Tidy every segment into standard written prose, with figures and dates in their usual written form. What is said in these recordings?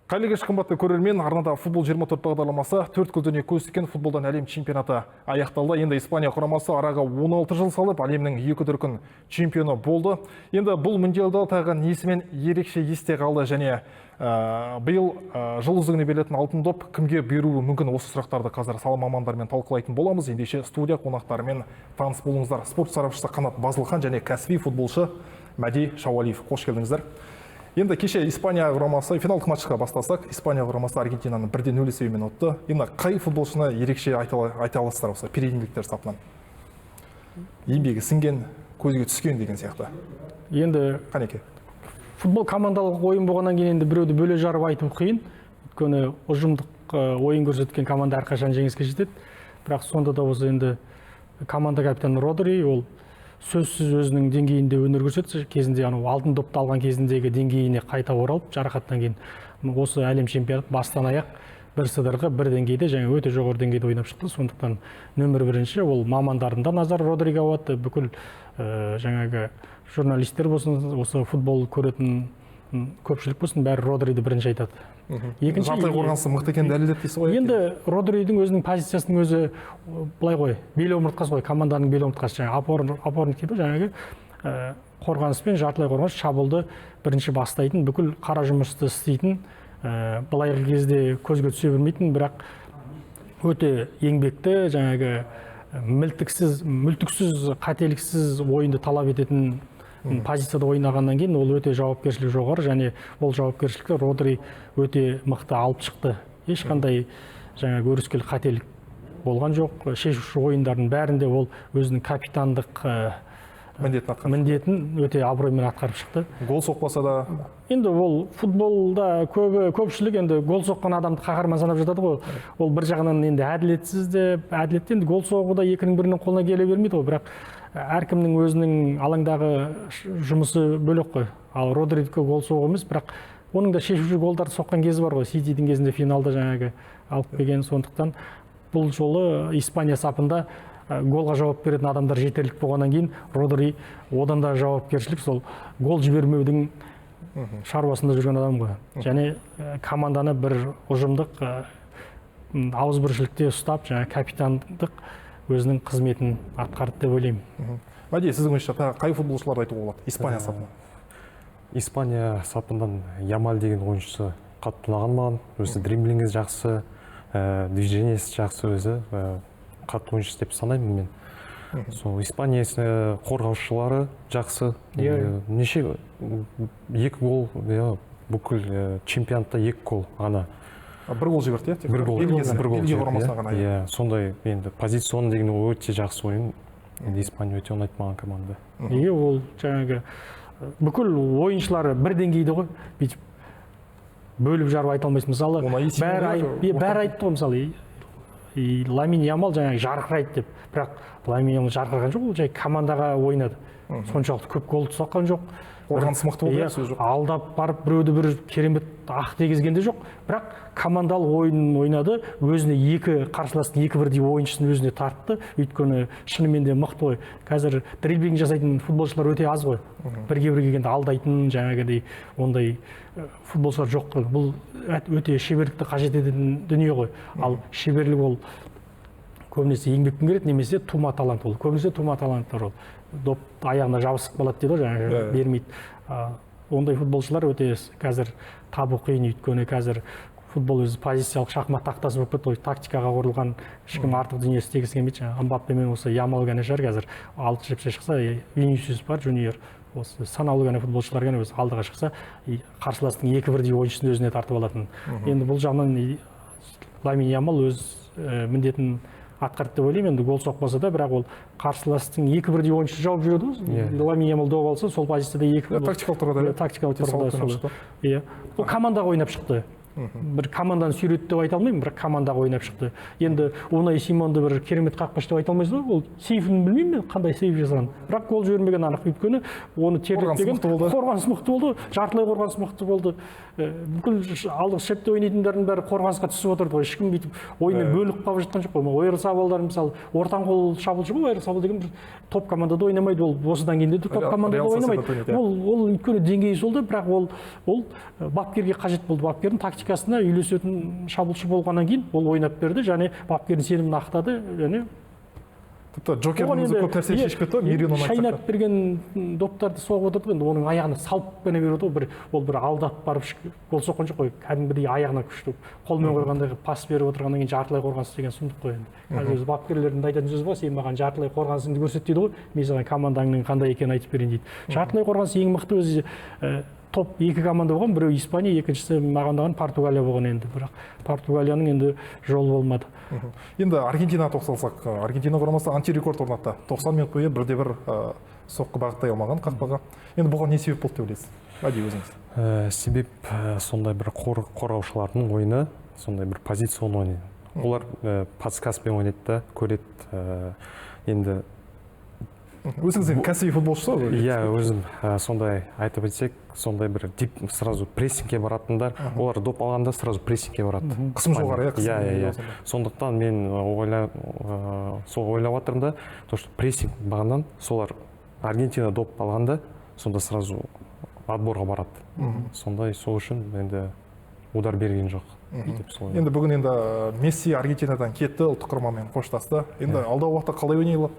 Қайырлы кеш қымбатты көрермен, арнада футбол 24 бағдарламасы 4 көлдене көз тіккен футболдан әлем чемпионаты аяқталды. Енді Испания құрамасы араға 16 жыл салып, әлемнің 2 дүркін чемпионы болды. Енді бұл мундиалда тағы несімен ерекше есте қалды және биыл жыл үздігіне берілетін алтын доп кімге беруі мүмкін, осы сұрақтарды қазір сала мамандармен талқылайтын боламыз. Ендеше студия қонақтарымен таныс болыңыздар. Спорт сарапшысы Қанат Базылхан және кәсіби футболшы Мәди Шауалиев. Қош келдіңіздер. Енді кеше Испания құрамасы финалдық матчқа бастасақ, Испания құрамасы Аргентинаны 1-0 есебімен ұтты. Енді қай футболшыны ерекше айта аласыздар осы перейімдіктер сапынан? Еңбегі сіңген, көзге түскен деген сияқты. Енді Қанеке? Футбол командалық ойын болғаннан кейін енді біреуді бөле жарып айту қиын. Өйткені ұжымдық ойын көрсеткен команда әрқашан жеңіске жетеді. Бірақ сонда да осы енді команда капитаны Родри, ол сөзсіз өзінің деңгейінде өнер көрсетті. Кезінде алтын допты алған кезіндегі деңгейіне қайта оралып, жарақаттан кейін осы әлем чемпионаты бастан аяқ бір сыдырғы бір деңгейде және өте жоғары деңгейде ойнап шықты. Сондықтан нөмір бірінші ол мамандардың да назары Родриге ауады. Бүкіл жаңағы журналистер болсын, осы футбол көретін көпшілік болсын, бәрі Родриді бірінші айтады. Жартылай қорғанысы мықты екенін дәлелдеді дейсіз ғой? Енді Родридің өзінің позициясының өзі былай ғой, бел омыртқасы ғой, команданың бел омыртқасы, жаңағы опорник дейді, жаңағы қорғаныс пен жартылай қорғаныс шабуылды бірінші бастайтын, бүкіл қара жұмысты істейтін, былайғы кезде көзге түсе бермейтін, бірақ өте еңбекті, жаңағы мүлтіксіз, қателіксіз ойынды талап ететін позицияда ойнағаннан кейін ол өте жауапкершілік жоғары, және ол жауапкершілікті Родри өте мықты алып шықты. Ешқандай жаңағы өрескел қателік болған жоқ. Шешуші ойындардың бәрінде ол өзінің капитандық міндетін өте абыроймен атқарып шықты. Гол соқпаса да. Енді ол футболда көпшілік енді гол соққан адамды қаһарман санап жатады ғой. Ол бір жағынан енді әділетті енді гол соғуда екінің бірінің қолына келе бермейді ғой, бірақ әркімнің өзінің алаңдағы жұмысы бөлек қой. Ал Родридікі гол соғу емес, бірақ оның да шешуші голдарды соққан кезі бар ғой. Ситидің кезінде финалда жаңағы алып келген. Сондықтан бұл жолы Испания сапында голға жауап беретін адамдар жетерлік болғаннан кейін Родри одан да жауапкершілік, сол гол жібермеудің шаруасында жүрген адам ғой. Және команданы бір ұжымдық ауызбіршілікте ұстап, жаңа капитандық өзінің қызметін атқарды деп ойлаймын. Мәди, сіздің ойыңызша қай футболшыларды айтуға болады Испания сапынан? Испания сапынан Ямаль деген ойыншысы қатты ұнаған маған. Өзі дриблингі жақсы, движениесі жақсы, өзі қатты ойыншысы деп санаймын мен. Сол Испания қорғаушылары жақсы. Неше 2 гол, бүкіл чемпионатта 2 гол ғана. Бір гол жіберді, бір гол жіберді. Сондай енді позицион деген өте жақсы ойын. Енді Испания өте ұнайды маған команда. Ол жаңағы бүкіл ойыншылары бір деңгейде ғой. Бүйтіп бөліп жарып айта алмайсың. Мысалы, бәрі айтты ғой, мысалы, Ламин Ямал жаңағы жарқырайды деп. Бірақ Ламин Ямал жарқыраған жоқ, ол жай командаға ойнады. Соншалықты көп гол соққан жоқ. Қорғаныс мықты болды. Алдап барып біреуді бір керемет ақ дегізгенде жоқ. Бірақ командалық ойын ойнады, өзіне қарсыластың 2 бірдей ойыншысын өзіне тартты. Өйткені шынымен де мықты ғой. Қазір дриблинг жасайтын футболшылар өте аз ғой. Бірге келгенде алдайтын, жаңағыдай ондай футболшылар жоқ. Бұл өте шеберлікті қажет ететін дүние ғой. Ал шеберлік ол көбінесе еңбекпен келеді, немесе тума талант ол. Көбінесе тума таланттар ол. Доп аяғына жабысып қалады дейді, жаңағы бермейді. Ондай футболшылар өте қазір табу қиын, өйткені қазір футбол өзі позициялық шахмат тақтасы болып кетті, тактикаға құрылған, ешкім артық дүние істегісі келмейді. Мбаппе мен осы Ямал ғана шығар, қазір 6 жіпше шықса, Винисиус бар, Жуниор, осы санаулы ғана футболшылар ғана өзі алдыға шықса, қарсыластың 2 бірдей ойыншысын өзіне тартып алатын. Енді бұл жағынан Ламин Ямал өз міндетін атқарды деп ойлаймын. Енді гол соқпаса да, бірақ ол қарсыластың 2 бірдей ойыншысы жауып жүреді ғой. Ламин Ямал доп алса, сол позицияда 2 тактикалық тұрғыда. Ол командаға ойнап шықты. Бір команданы сүйретті деп айта алмаймын, бірақ командаға ойнап шықты. Енді Унай Симонды бір керемет қақпашы деп айта алмайсыз ғой, ол сейфін білмеймін, қандай сейф жасаған. Бірақ гол жібермеген анық, өйткені оны терлетпеген, қорғаныс мықты болды, жартылай қорғаныс мықты болды. Бүкіл алдық шепте ойнайтындардың бәрі қорғанысқа түсіп отырды ғой. Ешкім бүйтіп ойыннан бөліп қалып жатқан жоқ қой. Ойрсабалдар мысалы, ортан қол шабуылшы ғой, Ойрсабал деген бір топ командада ойнамайды, ол осыдан кейін де топ командада ойнамайды. Ол өйткені деңгейі солды, бірақ ол бапкерге қажет болды. Бапкердің тактика тактикасына үйлесетін шабуылшы болғаннан кейін ол ойнап берді және бапкердің сенімін ақтады және тіпті джокердің өзі көп нәрсе шешіп кетті ғой, Мериноны айтсақ шайнап та. берген доптарды соғып отырды енді оның аяғына салып қана берді ғой, ол бір алдап барып гол соққан жоқ қой, кәдімгідей аяғына күшті қолмен қойғандай пас беріп отырғаннан кейін жартылай қорғаныс деген сұмдық қой енді. Қазір өзі бапкерлердің айтатын сөзі бар, сен маған жартылай қорғанысыңды көрсет дейді ғой, мен саған командаңның қандай екенін айтып берейін дейді. Жартылай қорғаныс ең мықты өзі топ екі команда болған, біреу Испания, екіншісі маған Португалия болған енді, бірақ Португалияның енді жолы болмады. Енді Аргентинаға тоқталсақ, Аргентина құрамасы антирекорд орнатты. 90 минут бойы бірде-бір соққы бағыттай алмаған қақпаға. Енді бұған не себеп болды деп ойлайсыз? Әдейі өзіңіз. Себеп сондай бір қорғаушылардың ойыны, сондай бір позиционный ойны. Олар подсказбен ойнайды да, көреді. Енді өзіңіз кәсіби футболшы ғой? Иә, өзім сондай айтып өтсек, сондай бір сразу прессингке баратындар, олар доп алғанда сразу прессингке барады. Қысым жоғары, иә. Сондықтан мен сол ойлап жатырмын да, то что прессинг бағаннан солар Аргентина доп алғанда, сонда сразу отборға барады. Сондай сол үшін енді удар берген жоқ. Енді бүгін енді Месси Аргентинадан кетті, ұлттық құрамамен қоштасты. Енді алдағы уақытта қалай ойнай алады?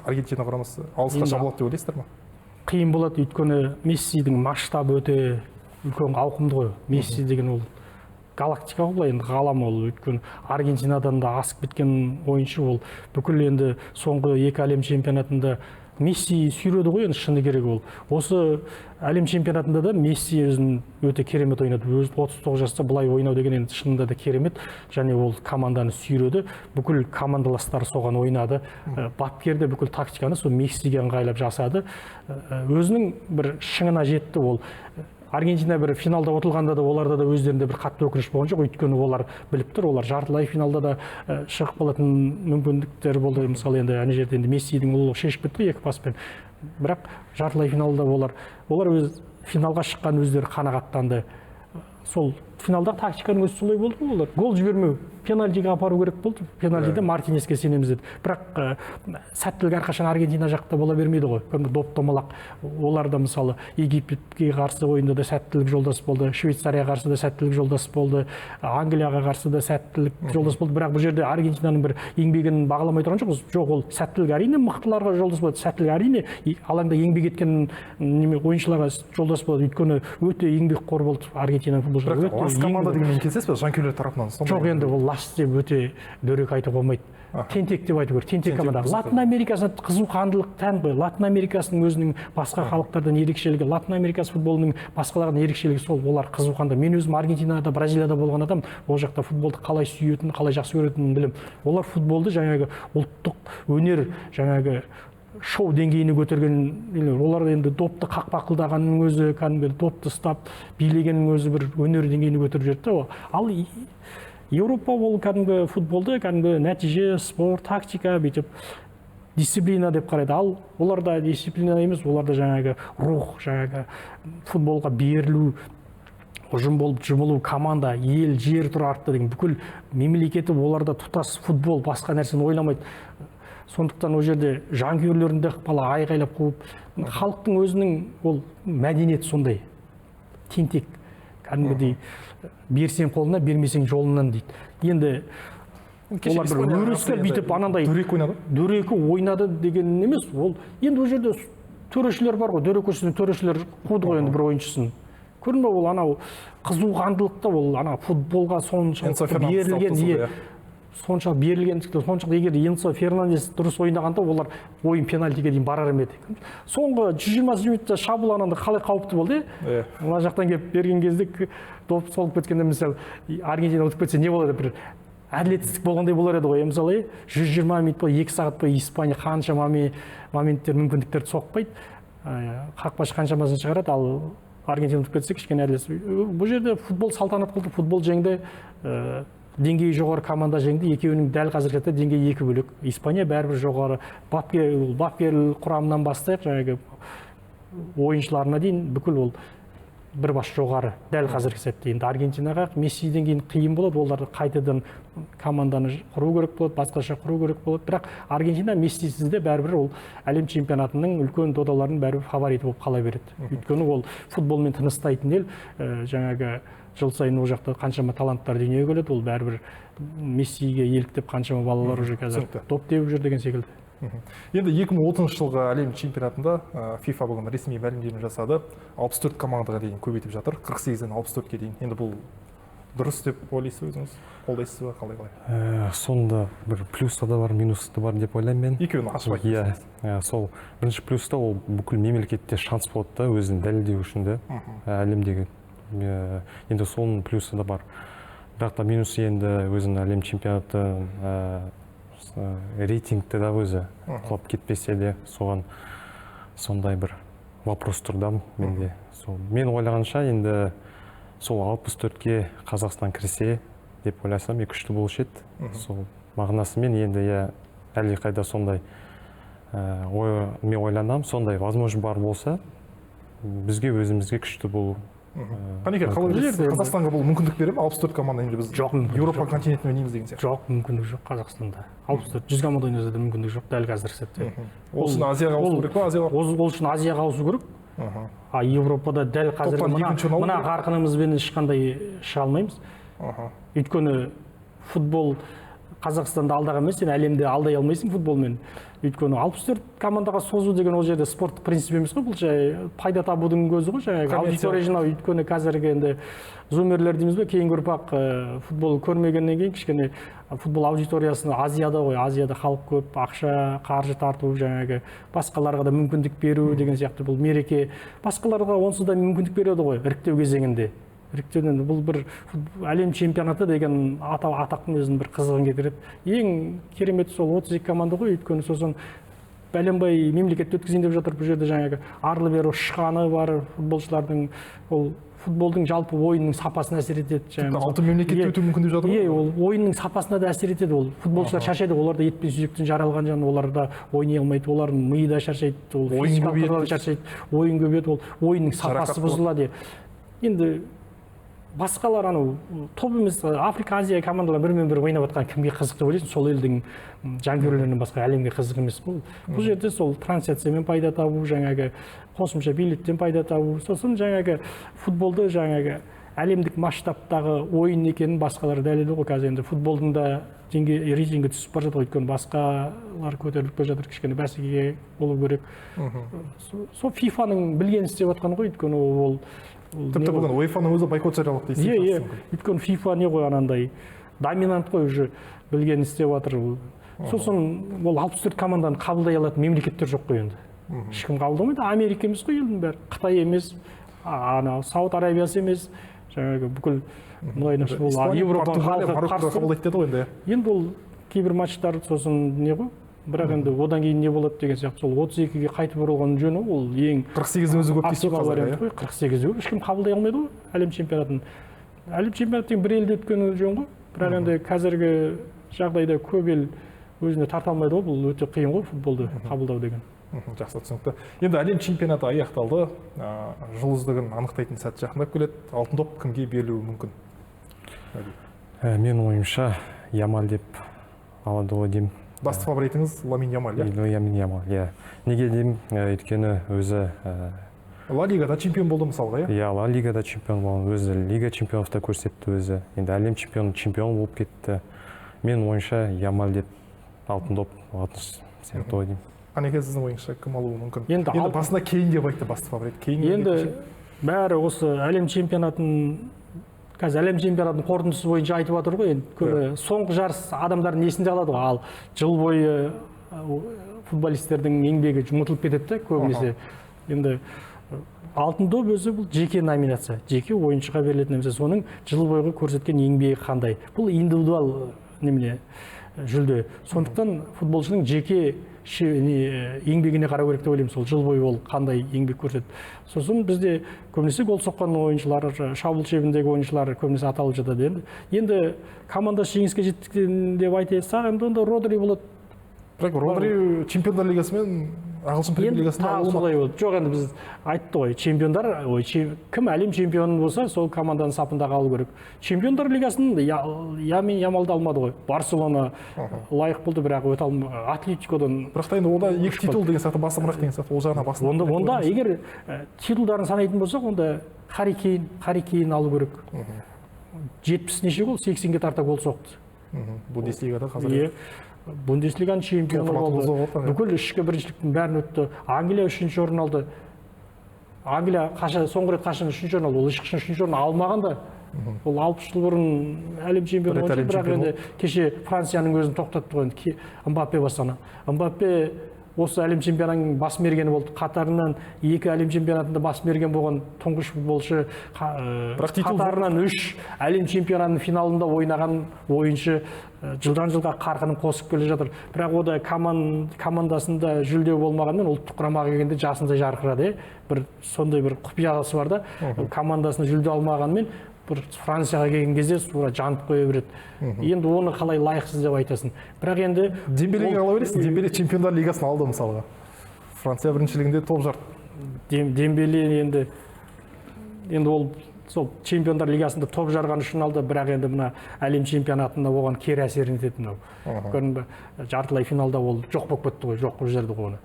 Аргентина құрамасы алысқа шабылады деп ойлайсыздар ма? Қиын болады, өйткені Мессидің масштабы өте үлкен, ауқымды ғой. Месси деген ол галактика ғой, енді ғалам ол. Өйткені Аргентинадан да асып кеткен ойыншы ол. Бүкіл енді соңғы екі әлем чемпионатында Месси сүйреді ғой, енді шыны керек ол. Осы әлем чемпионатында да Месси өзін өте керемет ойнады. Өзі 39 жаста бұлай ойнау деген енді шынында да керемет. Және ол команданы сүйреді. Бүкіл командаластары соған ойнады. Бапкер де бүкіл тактиканы сол Мессиге ыңғайлап жасады. Өзінің бір шыңына жетті ол. Аргентина бір финалда ұтылғанда да оларда да өздерінде бір қатты өкініш болған жоқ, өйткені олар біліп тұр, олар жартылай финалда да шығып қалатын мүмкіндіктер болды. Мысалы енді ана жерде енді Мессидің ұлы шешіп кетті екі паспен. Бірақ жартылай финалда олар өз финалға шыққан өздері қанағаттанды. Сол финалда тактиканың өзі солай болды ғой, олар гол жібермеу, пенальтиге апару керек болды. Пенальтиде Мартинеске сенеміз деді. Бірақ сәттілік әрқашан Аргентина жақта бола бермейді ғой. Доп домалақ. Олар да мысалы Египетке қарсы ойында да сәттілік жолдас болды, Швейцарияға қарсы да сәттілік жолдас болды, Англияға қарсы да сәттілік жолдас болды. Бірақ бұл жерде Аргентинаның бір еңбегін бағаламай тұрған жоқпыз. Жоқ, ол сәттілік әрине мықтыларға жолдас болады. Сәттілік әрине алаңда еңбек еткен ойыншыларға жолдас болады. Өйткені өте еңбекқор болды Аргентина футболшылары. Команда деген келсеңіз бе, жанкүйерлер тарапынан? Жоқ, енді ол лас деп өте дөрекі айтуға болмайды. Тентек деп айту керек, тентек команда. Латын Америкасына қызу қандылық тән ғой. Латын Америкасының өзінің басқа халықтардан ерекшелігі, Латын Америкасы футболының басқалардан ерекшелігі сол, олар қызу қанды. Мен өзім Аргентинада, Бразилияда болған адам, ол жақта футболды қалай сүйетінін, қалай жақсы көретінін білем. Олар футболды жаңағы ұлттық өнер, жаңағы шоу деңгейіне көтерген, олар енді допты қақпақылдағанның өзі, кәдімгі допты ұстап билегеннің өзі бір өнер деңгейіне көтеріп жетті. Ал Еуропа ол кәдімгі футболды, кәдімгі нәтиже, спорт, тактика, бүйтіп дисциплина деп қарайды. Ал оларда дисциплина емес, оларда жаңағы рух, жаңағы футболға берілу, ұжым болып жұмылу, команда, ел, жер тұрартты деген бүкіл мемлекеті оларда тұтас футбол, басқа нәрсені ойламайды. Сондықтан ол жерде жанкүйерлердің де ықпалы айғайлап қуып, халықтың өзінің ол мәдениеті сондай, тентек, кәдімгідей берсең қолына, бермесең жолынан дейді. Енді олар бір өрескел бүйтіп анандай дөрекі ойнады деген емес, ол енді ол жерде төрешілер бар ғой, дөрекі төрешілер қуды ғой енді бір ойыншысын. Көрдің бе, ол анау қызу қандылықта, ол ана футболға соншалық берілген, соншалық егер Энцо Фернандес дұрыс ойнағанда олар ойын пенальтиге дейін барар еді. Соңғы 120 минутта шабуыл анандай қалай қауіпті болды? Мына жақтан келіп берген кезде доп солып кеткенде мысалы Аргентина ұтып кетсе не болады? Бір әділетсіздік болғандай болар еді ғой. Мысалы 120 минут бойы 2 сағат бойы Испания қанша моменттер, мүмкіндіктерді соқпайды. Қақпашы қаншамасын шығарады, ал Аргентина ұтып кетсе кішкене әділетсіз. Бұл жерде футбол салтанат қылды, футбол жеңді. Деңгейі жоғары команда жеңді, екеуінің дәл қазір деңгейі екі бөлек. Испания бәрібір жоғары. Бапкер құрамынан бастайық, жаңағы ойыншыларына дейін бүкіл ол бір бас жоғары, дәл қазіргі сәтте. Енді Аргентинаға Мессиден кейін қиын болады, оларды қайтадан команданы құру керек болады, басқаша құру керек болады. Бірақ Аргентина Мессисіз де бәрібір ол әлем чемпионатының үлкен додаларының бәрібір фавориті болып қала береді. Өйткені ол футболмен тыныстайтын ел, жаңағы жыл сайын ол жақта қаншама таланттар дүниеге келеді, ол бәрібір Мессиге еліктеп қаншама балалар уже қазір топ теуіп жүр деген секілді. Енді 2030 жылғы әлем чемпионатында FIFA бүгін ресми мәлімдеме жасады. 64 командаға дейін көбейтіп жатыр. 48-ден 64-ке дейін. Енді бұл дұрыс деп ойлайсыз өзіңіз? Қолдайсыз ба, қалай? Сонда бір плюсы да бар, минусы да бар деп ойлаймын мен. Екеуін ашып айтыңыз. Сол бірінші плюста ол бүкіл мемлекетте шанс болады да, өзін дәлелдеу үшін де әлемдегі. Енді соның плюсы да бар. Бірақ та минусы енді өзінің әлем чемпионаты рейтингті да өзі құлап кетпесе де соған сондай бір вопрос тұрдам менде. Мен ойлағанша енді сол 64-ке Қазақстан кірсе деп ойласам күшті болушы еді. Сол мағынасымен енді әлі қайда сондай мен ойланам, сондай возможно бар болса бізге өзімізге күшті болу. Қанеке, қалай білесіз, Қазақстанға бұл мүмкіндік бере ме? 64 команда енді біз Еуропа континентіне ойнаймыз деген сияқты. Жоқ, мүмкіндік жоқ Қазақстанда. 64 100 команда ойнаса да мүмкіндік жоқ дәл қазіргі сәтте. Ол үшін Азияға ауысу керек па? Ол үшін Азияға ауысу керек. Еуропада дәл қазір мына қарқынымызбен ешқандай шыға алмаймыз. Өйткені футбол Қазақстанда алдаған емес, сен әлемде алдай алмайсың футболмен. Өйткені 64 командаға созу деген ол жерде спорттық принцип емес қой, бұл жай пайда табудың көзі ғой, жаңағы аудитория жинау. Өйткені қазіргі енді зумерлер дейміз бе, кейінгі ұрпақ футбол көрмегеннен кейін кішкене футбол аудиториясына Азияда ғой, Азияда халық көп, ақша, қаржы тарту, жаңағы басқаларға да мүмкіндік беру деген сияқты бұл мереке. Басқаларға онсыз да мүмкіндік береді ғой іріктеу кезеңінде. Іріктеуден бұл бір әлем чемпионаты деген атақтың өзін бір қызығын кетіреді. Ең кереметі сол 32 команда ғой, өйткені сосын бәленбай мемлекетте өткізейін деп жатыр. Бұл жерде жаңағы арлы-берлі ұшқаны бар футболшылардың, ол футболдың жалпы ойынның сапасына әсер етеді. Алты мемлекетте өту мүмкін деп жатыр ғой. Ол ойынның сапасына да әсер етеді. Ол футболшылар шаршайды, олар да ет пен сүйектен жаралған жан, олар да ойнай алмайды, олардың миы да шаршайды, ол физикалық шаршайды, ойын көбейеді, ол ойынның сапасы бұзылады. Енді басқалар анау топ емес, Африка, Азия командалар бірімен-бірі ойнап жатқан кімге қызық деп ойлайсың? Сол елдің жанкүйерлерінен басқа әлемге қызық емес бұл. Бұл жерде сол трансляциямен пайда табу, жаңағы қосымша билеттен пайда табу, сосын жаңағы футболды жаңағы әлемдік масштабтағы ойын екенін басқалар дәлелді ғой. Қазір енді футболдың да рейтингі түсіп бара жатыр, өйткені басқалар көтеріліп бара жатыр, кішкене бәсекеге болу керек. Сол FIFA-ның білгенін істеп жатқан ғой, өйткені ол тіпті бүгін UEFA-ның өзі бойкот жариялады дейсіз. Өйткені FIFA не ғой анандай доминант қой, уже білгенін істеп жатыр. Сосын ол 64 команданы қабылдай алатын мемлекеттер жоқ қой енді. Ешкім қабылдамайды. Америка емес қой елдің бәрі, Қытай емес, Сауд Арабиясы емес, жаңағы бүкіл Европа халқы қабылдайды деді ғой енді. Енді ол кейбір матчтар сосын не ғой, бірақ енді одан кейін не болады деген сияқты, сол 32-ге қайтып оралған жөні, ол ең 48-дің өзі көп дейсіз ғой. 48-ді ешкім қабылдай алмайды ғой әлем чемпионатын. Әлем чемпионатын бір елде өткені жөн ғой, бірақ енді қазіргі жағдайда көп ел өзіне тарта алмайды ғой, бұл өте қиын ғой футболды қабылдау деген. Жақсы түсінікті. Енді әлем чемпионаты аяқталды, жұлдыздығын анықтайтын сәт жақындап келеді. Алтын доп кімге берілуі мүмкін? Мен ойымша Ямаль деп алады ғой деймін. Басты фаворитіңіз Ламин Ямаль, иә? Ламин Ямаль, иә. Неге деймін? Өйткені өзі Ла Лигада чемпион болды мысалға, иә? Иә, Ла Лигада чемпион болды, өзі Лига чемпионов та көрсетті өзі. Енді әлем чемпион болып кетті. Мен ойымша Ямаль деп алтын доп алатын сияқты ой деймін. Қанеке, сіздің ойыңызша кім алуы мүмкін? Енді басында Кейн деп айтты басты фаворит. Енді бәрі осы әлем чемпионатын, қазір әлем чемпионатының қорытындысы бойынша айтып жатыр ғой. Енді соңғы жарыс адамдардың есінде қалады ғой, ал жыл бойы футболистердің еңбегі ұмытылып кетеді көбінесе. Енді алтын доп өзі бұл жеке номинация, жеке ойыншыға берілетін нәрсе, соның жыл бойғы көрсеткен еңбегі қандай. Бұл индивидуал жүлде. Сондықтан футболшының жеке еңбегіне қарау керек деп ойлаймын, сол жыл бойы ол қандай еңбек көрсетті. Сосын бізде көбінесе гол соққан ойыншылар, шабуыл шебіндегі ойыншылар көбінесе аталып жатады. Енді команда жеңіске жеткен деп айтсақ, енді онда Родри болады. Бірақ Родри чемпиондар лигасымен ағылшын премьер енді лигасында тағы солай болды. Жоқ, енді біз айтты ғой, чемпиондар, кім әлем чемпионы болса, сол команданың сапында қалу керек. Чемпиондар лигасын Ламин Ямалды алмады ғой. Барселона лайық болды, бірақ өте алмады. Атлетикодан. Бірақ та енді онда екі титул деген сияқты басымырақ деген сияқты, ол жағына басым. Онда егер титулдарын санайтын болсақ, онда Харри Кейн алу керек. 70 неше гол, 80-ге тарта гол соқты. Бундеслигада қазір. Бундеслиганың чемпионы болды. Бүкіл ішкі біріншіліктің бәрін өтті. Англия 3-ші орын алды. Англия соңғы рет қашан 3-ші орын алды? Ол ешқашан 3-ші орын алмаған да. Ол 60 жыл бұрын әлем чемпионы болды, бірақ енді кеше Францияның өзін тоқтатты ғой. Мбаппе бастана. Мбаппе осы әлем чемпионатының бас мергені болды. Қатарынан 2 әлем чемпионатында бас мерген болған тұңғыш футболшы. Қатарынан 3 әлем чемпионатының финалында ойнаған ойыншы. Жылдан жылға қарқынын қосып келе жатыр. Бірақ ода командасында жүлде болмағанмен ұлттық құрамаға келгенде жасында жарқырады. Бір сондай бір құпиясы бар да. Командасында жүлде алмағанмен бір Францияға келген кезде сура жанып қоя береді. Енді оны қалай лайықсыз деп айтасың. Бірақ енді Дембелеге ала бересің. Дембеле чемпиондар лигасын алды мысалға. Франция біріншілігінде топ жарды. Дембеле енді ол сол чемпиондар лигасында топ жарған үшін алды, бірақ енді мына әлем чемпионатында оған кері әсерін етеді мынау. Көрдің бе, жартылай финалда ол жоқ болып кетті ғой, жоқ қылып жіберді ғой оны.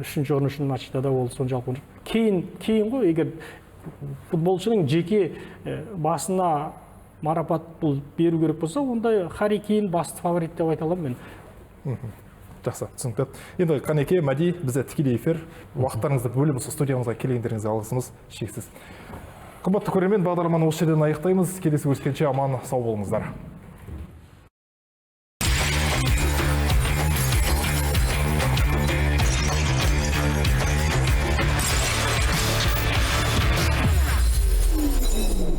3-ші орын үшін матчта да ол соншалық. Кейін ғой, егер футболшының жеке басына марапат беру керек болса, онда Харри Кейн басты фаворит деп айта аламын мен. Жақсы, түсінікті. Енді Қанеке, Мәди, бізде тікелей эфир. Уақыттарыңызды бөліп студиямызға келгендеріңізге алғысымыз шексіз. Қымбатты көрермен, бағдарламаны осы жерден аяқтаймыз. Келесі көріскенше аман сау болыңыздар.